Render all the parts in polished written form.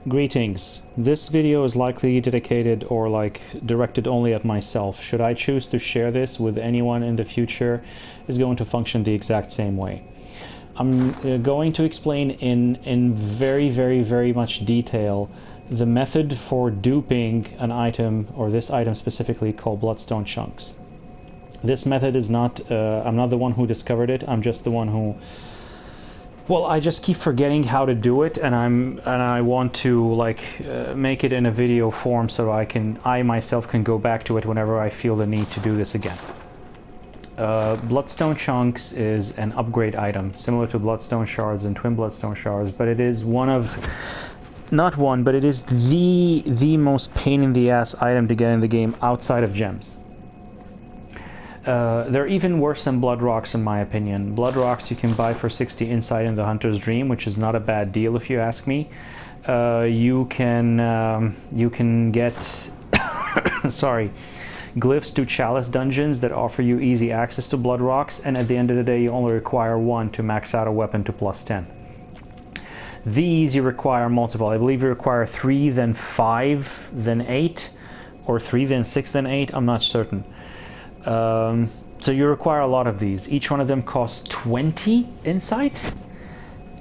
Greetings. This video is likely dedicated or directed only at myself. Should I choose to share this with anyone in the future, is going to function the exact same way. I'm going to explain in very much detail the method for duping an item, or this item specifically, called Bloodstone Chunks. This method is not, I'm not the one who discovered it, I'm just the one who, well, I just keep forgetting how to do it, and I want to make it in a video form so I myself can go back to it whenever I feel the need to do this again. Bloodstone Chunks is an upgrade item, similar to Bloodstone Shards and Twin Bloodstone Shards, but it is it is the most pain in the ass item to get in the game outside of gems. They're even worse than Blood Rocks in my opinion. Blood Rocks you can buy for 60 inside in the Hunter's Dream, which is not a bad deal if you ask me. You can get sorry, glyphs to Chalice dungeons that offer you easy access to Blood Rocks, and at the end of the day you only require one to max out a weapon to +10. These you require multiple. I believe you require 3, then 5, then 8, or 3, then 6, then 8. I'm not certain. So you require a lot of these. Each one of them costs 20 insight,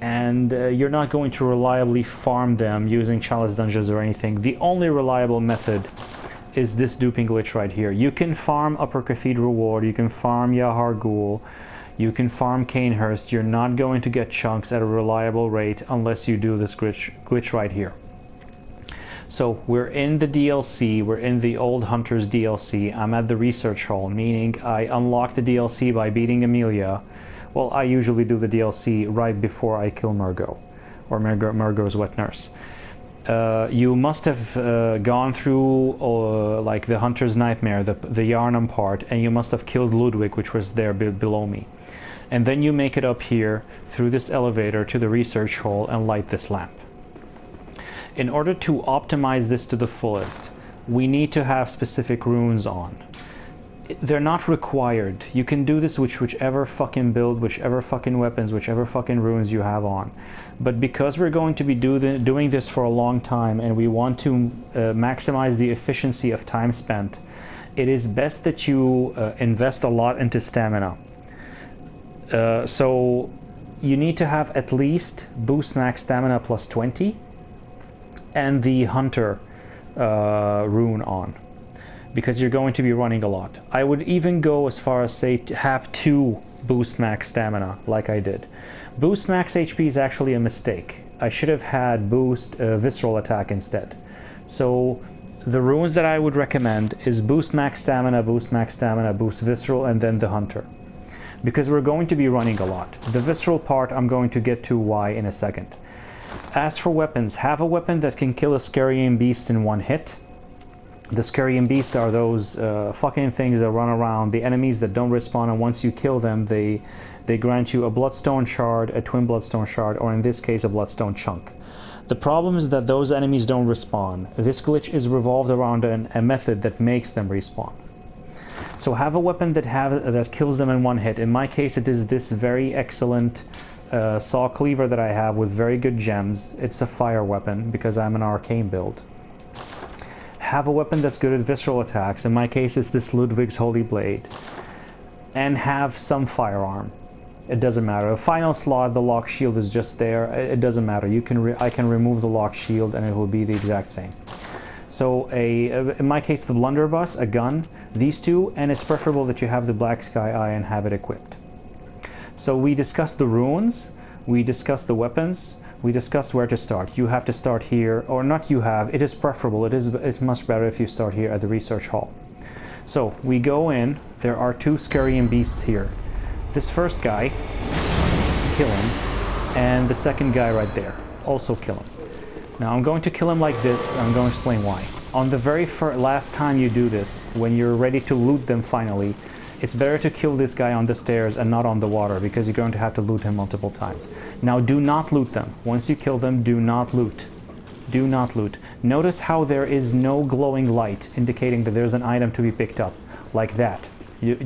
and you're not going to reliably farm them using Chalice dungeons or anything. The only reliable method is this duping glitch right here. You can farm Upper Cathedral Ward, you can farm Yahar Ghul, you can farm Canehurst. You're not going to get chunks at a reliable rate unless you do this glitch right here. So we're in the DLC, we're in the old Hunters DLC. I'm at the research hall, meaning I unlock the DLC by beating Amelia. Well, I usually do the DLC right before I kill Murgo, or Murgo's wet nurse. You must have gone through the Hunter's Nightmare, the Yharnam part, and you must have killed Ludwig, which was there below me. And then you make it up here through this elevator to the research hall and light this lamp. In order to optimize this to the fullest, we need to have specific runes on. They're not required. You can do this with whichever fucking build, whichever fucking weapons, whichever fucking runes you have on. But because we're going to be doing this for a long time and we want to maximize the efficiency of time spent, it is best that you invest a lot into stamina. So you need to have at least boost max stamina +20 and the Hunter rune on, because you're going to be running a lot. I would even go as far as say to have 2 boost max stamina like I did. Boost max HP is actually a mistake. I should have had boost visceral attack instead. So the runes that I would recommend is boost max stamina, boost visceral, and then the Hunter, because we're going to be running a lot. The visceral part I'm going to get to why in a second. As for weapons, have a weapon that can kill a Scarian Beast in one hit. The Scarian Beast are those fucking things that run around, the enemies that don't respawn, and once you kill them, they grant you a Bloodstone Shard, a Twin Bloodstone Shard, or in this case, a Bloodstone Chunk. The problem is that those enemies don't respawn. This glitch is revolved around a method that makes them respawn. So have a weapon that kills them in one hit. In my case, it is this very excellent saw cleaver that I have with very good gems. It's a fire weapon because I'm an arcane build. Have a weapon that's good at visceral attacks. In my case, it's this Ludwig's Holy Blade. And have some firearm. It doesn't matter. A final slot, the lock shield is just there. It doesn't matter. I can remove the lock shield and it will be the exact same. So in my case, the blunderbuss, a gun, these two, and it's preferable that you have the Black Sky Eye and have it equipped. So we discussed the runes, we discussed the weapons, we discussed where to start. You have to start here, or not you have, it is preferable, it's much better if you start here at the research hall. So we go in, there are 2 Scarian Beasts here. This first guy, kill him, and the second guy right there, also kill him. Now I'm going to kill him like this, I'm going to explain why. On the very last time you do this, when you're ready to loot them finally, it's better to kill this guy on the stairs and not on the water, because you're going to have to loot him multiple times. Now do not loot them. Once you kill them, do not loot. Do not loot. Notice how there is no glowing light indicating that there's an item to be picked up, like that.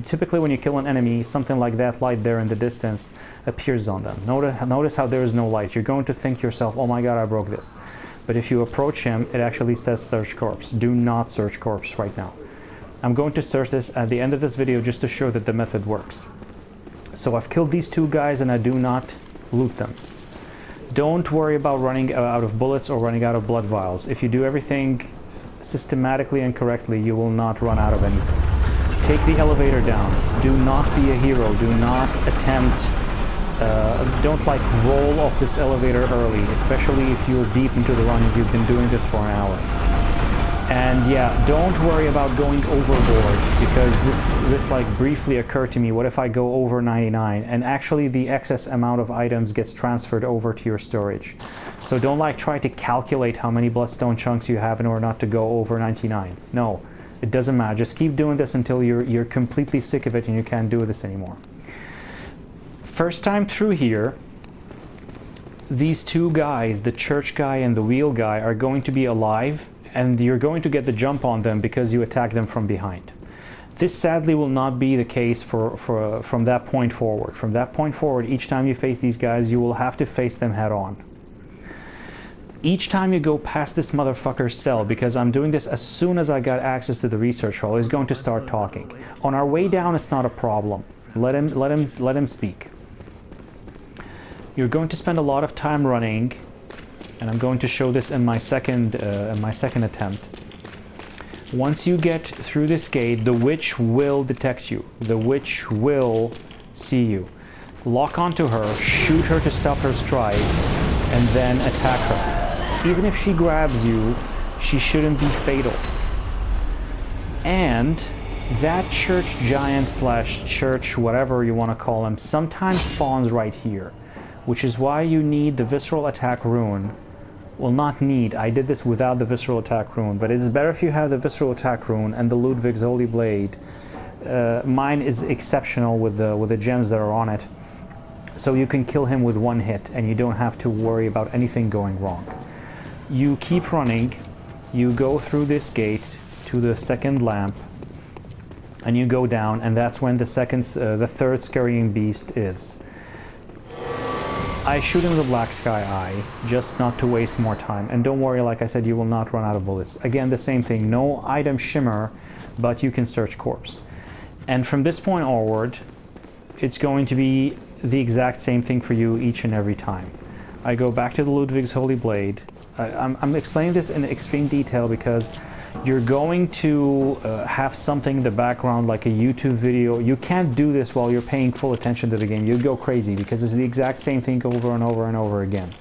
Typically when you kill an enemy, something like that light there in the distance appears on them. Notice how there is no light. You're going to think to yourself, oh my god, I broke this. but if you approach him, it actually says search corpse. Do not search corpse right now. I'm going to search this at the end of this video just to show that the method works. So I've killed these two guys and I do not loot them. Don't worry about running out of bullets or running out of blood vials. If you do everything systematically and correctly, you will not run out of anything. Take the elevator down. Do not be a hero. Do not attempt, don't like roll off this elevator early, especially if you're deep into the run and you've been doing this for an hour. And yeah, don't worry about going overboard, because this like briefly occurred to me. What if I go over 99 and actually the excess amount of items gets transferred over to your storage? So don't like try to calculate how many bloodstone chunks you have in order not to go over 99. No, it doesn't matter. Just keep doing this until you're completely sick of it and you can't do this anymore. First time through here, these two guys, the church guy and the wheel guy, are going to be alive, and you're going to get the jump on them because you attack them from behind. This sadly will not be the case from that point forward. From that point forward, each time you face these guys, you will have to face them head on. Each time you go past this motherfucker's cell, because I'm doing this as soon as I got access to the research hall, he's going to start talking. On our way down, it's not a problem. Let him speak. You're going to spend a lot of time running, and I'm going to show this in my second attempt. Once you get through this gate, the witch will detect you. The witch will see you. Lock onto her, shoot her to stop her stride, and then attack her. Even if she grabs you, she shouldn't be fatal. And that church giant / church, whatever you want to call him, sometimes spawns right here, which is why you need the visceral attack rune. Well, not need. I did this without the visceral attack rune, but it's better if you have the visceral attack rune and the Ludwig's Holy Blade. Mine is exceptional with the gems that are on it, so you can kill him with one hit and you don't have to worry about anything going wrong. You keep running, you go through this gate to the second lamp, and you go down, and that's when the third scurrying beast is. I shoot him with the black sky eye, just not to waste more time. And don't worry, like I said, you will not run out of bullets. Again, the same thing, no item shimmer, but you can search corpse. And from this point onward, it's going to be the exact same thing for you each and every time. I go back to the Ludwig's Holy Blade. I'm explaining this in extreme detail because you're going to have something in the background like a YouTube video. You can't do this while you're paying full attention to the game. You'd go crazy because it's the exact same thing over and over and over again.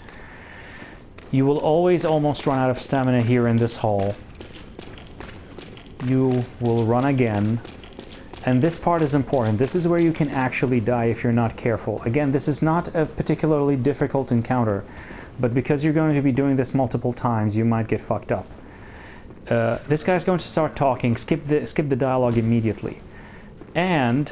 You will always almost run out of stamina here in this hall. You will run again. And this part is important. This is where you can actually die if you're not careful. Again, this is not a particularly difficult encounter, but because you're going to be doing this multiple times, you might get fucked up. This guy's going to start talking. Skip the dialogue immediately. And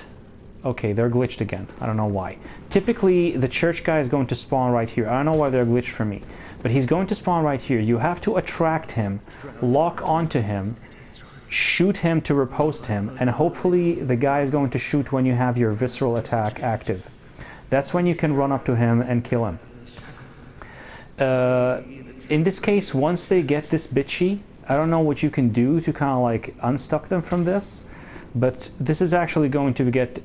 okay, they're glitched again. I don't know why. Typically, the church guy is going to spawn right here. I don't know why they're glitched for me, but he's going to spawn right here. You have to attract him, lock onto him, shoot him to riposte him, and hopefully the guy is going to shoot when you have your visceral attack active. That's when you can run up to him and kill him. In this case, once they get this bitchy, I don't know what you can do to kind of like unstuck them from this, but this is actually going to get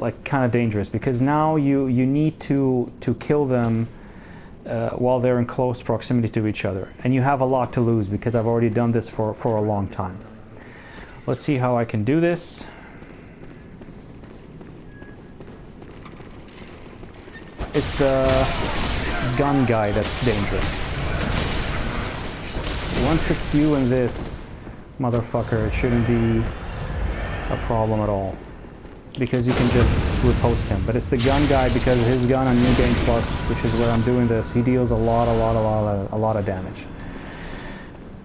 like kind of dangerous, because now you need to kill them while they're in close proximity to each other, and you have a lot to lose because I've already done this for a long time. Let's see how I can do this. It's the gun guy that's dangerous. Once it's you and this motherfucker, it shouldn't be a problem at all, because you can just riposte him. But it's the gun guy, because his gun on New Game Plus, which is where I'm doing this, he deals a lot of damage.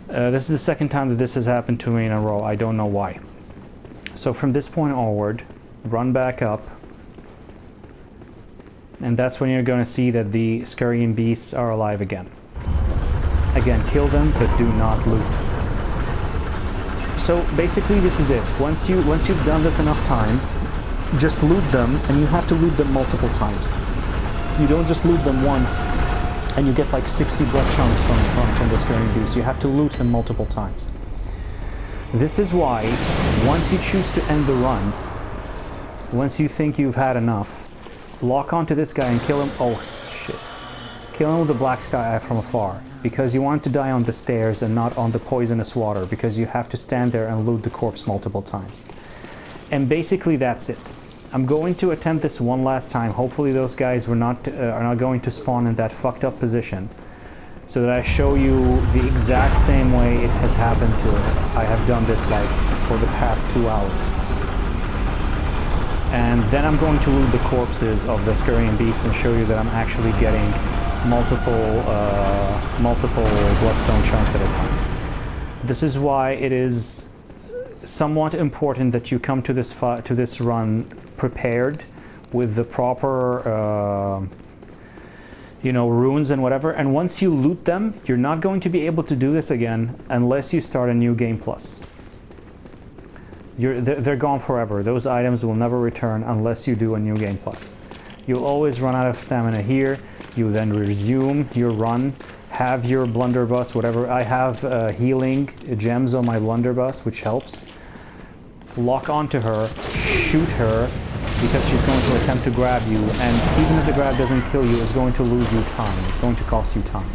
This is the second time that this has happened to me in a row. I don't know why. So from this point onward, run back up, and that's when you're going to see that the scurrying beasts are alive again. Again, kill them, but do not loot. So basically this is it. Once you've done this enough times, just loot them, and you have to loot them multiple times. You don't just loot them once And you get like 60 blood chunks from the scurrying beast. You have to loot him multiple times. This is why, once you choose to end the run, once you think you've had enough, lock onto this guy and kill him. Oh shit. Kill him with the black sky eye from afar. Because you want to die on the stairs and not on the poisonous water, because you have to stand there and loot the corpse multiple times. And basically that's it. I'm going to attempt this one last time. Hopefully those guys are not going to spawn in that fucked up position, so that I show you the exact same way it has happened to it. I have done this like for the past 2 hours. And then I'm going to loot the corpses of the scurrying beasts and show you that I'm actually getting multiple bloodstone chunks at a time. This is why it is somewhat important that you come to this run prepared with the proper runes and whatever, and once you loot them, you're not going to be able to do this again unless you start a new game plus. They're gone forever. Those items will never return unless you do a new game plus. You'll always run out of stamina here. You then resume your run, have your blunderbuss, whatever. I have healing gems on my blunderbuss, which helps. Lock onto her, shoot her, because she's going to attempt to grab you, and even if the grab doesn't kill you, it's going to lose you time. It's going to cost you time.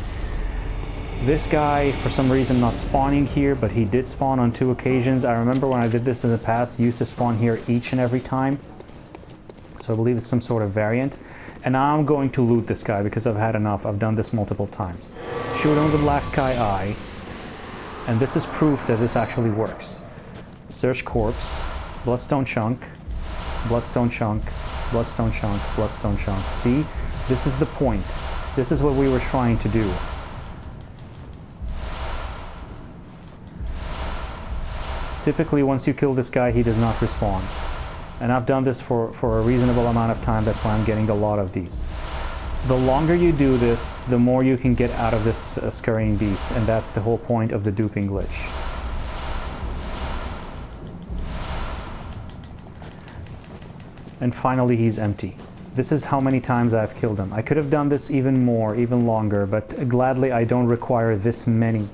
This guy, for some reason, not spawning here, but he did spawn on 2 occasions. I remember when I did this in the past, he used to spawn here each and every time. So I believe it's some sort of variant. And now I'm going to loot this guy because I've had enough. I've done this multiple times. Shoot him with the black sky eye. And this is proof that this actually works. Search corpse, bloodstone chunk, bloodstone chunk, bloodstone chunk, bloodstone chunk. See? This is the point. This is what we were trying to do. Typically, once you kill this guy, he does not respawn. And I've done this for a reasonable amount of time. That's why I'm getting a lot of these. The longer you do this, the more you can get out of this scurrying beast, and that's the whole point of the duping glitch. And finally, he's empty. This is how many times I've killed him. I could have done this even more, even longer, but gladly I don't require this many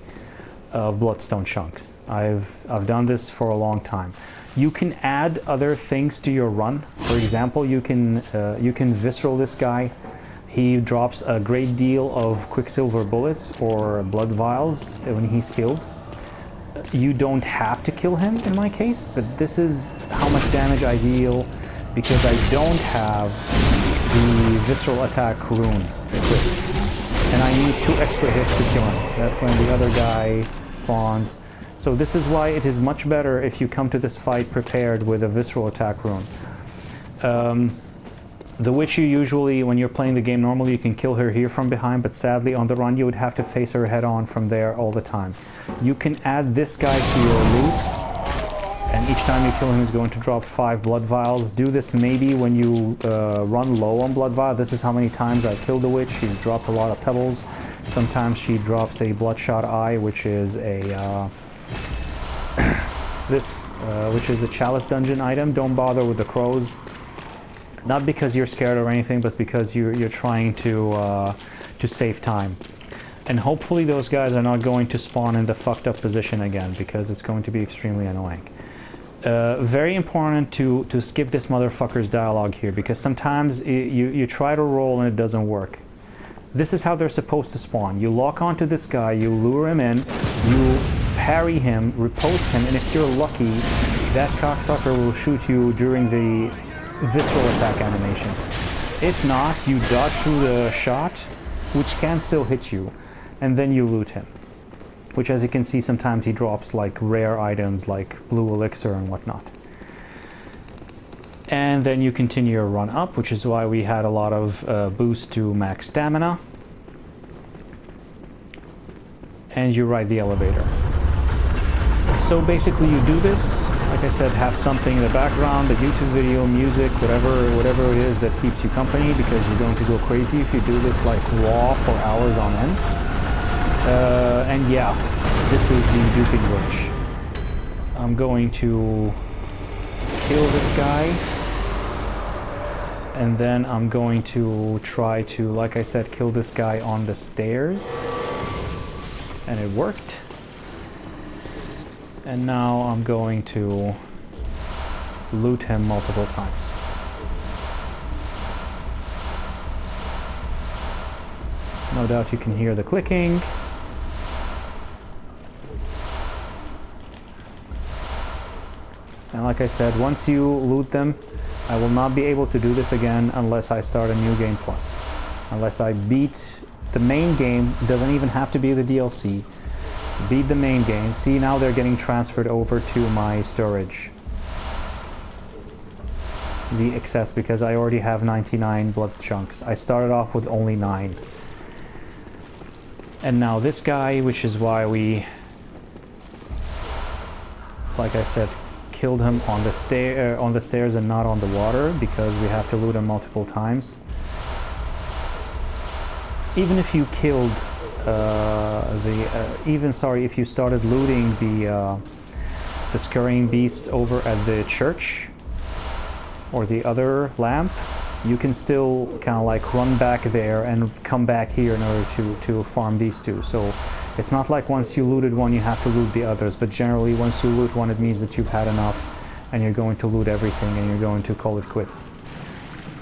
bloodstone chunks. I've done this for a long time. You can add other things to your run. For example, you can visceral this guy. He drops a great deal of quicksilver bullets or blood vials when he's killed. You don't have to kill him in my case, but this is how much damage I deal because I don't have the visceral attack rune equipped. And I need 2 extra hits to kill him. That's when the other guy spawns. So this is why it is much better if you come to this fight prepared with a visceral attack rune. The witch you usually, when you're playing the game normally, you can kill her here from behind, but sadly on the run you would have to face her head on from there all the time. You can add this guy to your loot, and each time you kill him he's going to drop 5 blood vials. Do this maybe when you run low on blood vial. This is how many times I killed the witch. She's dropped a lot of pebbles. Sometimes she drops a bloodshot eye, which is a which is a chalice dungeon item. Don't bother with the crows. Not because you're scared or anything, but because you're trying to save time. And hopefully those guys are not going to spawn in the fucked up position again, because it's going to be extremely annoying. Very important to skip this motherfucker's dialogue here, because sometimes you try to roll and it doesn't work. This is how they're supposed to spawn. You lock onto this guy, you lure him in, you parry him, riposte him, and if you're lucky, that cocksucker will shoot you during the visceral attack animation. If not, you dodge through the shot, which can still hit you, and then you loot him. Which, as you can see, sometimes he drops like rare items like blue elixir and whatnot. And then you continue your run up, which is why we had a lot of boost to max stamina. And you ride the elevator. So basically you do this, like I said, have something in the background, a YouTube video, music, whatever it is that keeps you company, because you're going to go crazy if you do this like raw for hours on end. And yeah, this is the duping glitch. I'm going to kill this guy. And then I'm going to try to, like I said, kill this guy on the stairs. And it worked. And now I'm going to loot him multiple times. No doubt you can hear the clicking. And like I said, once you loot them, I will not be able to do this again unless I start a new game plus. Unless I beat the main game. It doesn't even have to be the DLC. Beat the main game. See, now they're getting transferred over to my storage. The excess, because I already have 99 blood chunks. I started off with only 9. And now this guy, which is why we, like I said, killed him on the stairs and not on the water, because we have to loot him multiple times. Even if you killed if you started looting the scurrying beast over at the church or the other lamp, you can still kind of like run back there and come back here in order to farm these two. So it's not like once you looted one you have to loot the others, but generally once you loot one it means that you've had enough and you're going to loot everything and you're going to call it quits.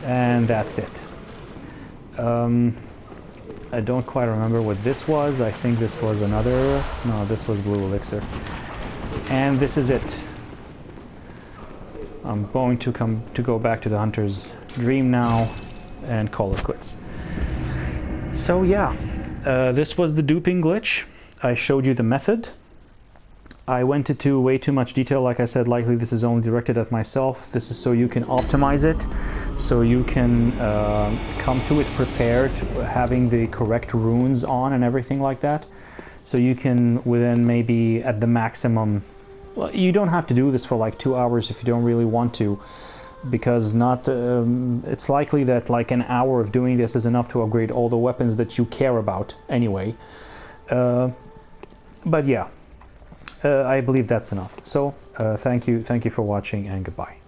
And that's it. I don't quite remember what this was. I think this was another... No, this was blue elixir. And this is it. I'm going to go back to the hunter's dream now and call it quits. So yeah, this was the duping glitch. I showed you the method. I went into way too much detail. Like I said, likely this is only directed at myself. This is so you can optimize it, so you can come to it prepared, having the correct runes on and everything like that. So you can, within maybe at the maximum, well, you don't have to do this for like 2 hours if you don't really want to, because it's likely that like an hour of doing this is enough to upgrade all the weapons that you care about anyway. But yeah, I believe that's enough. So thank you for watching, and goodbye.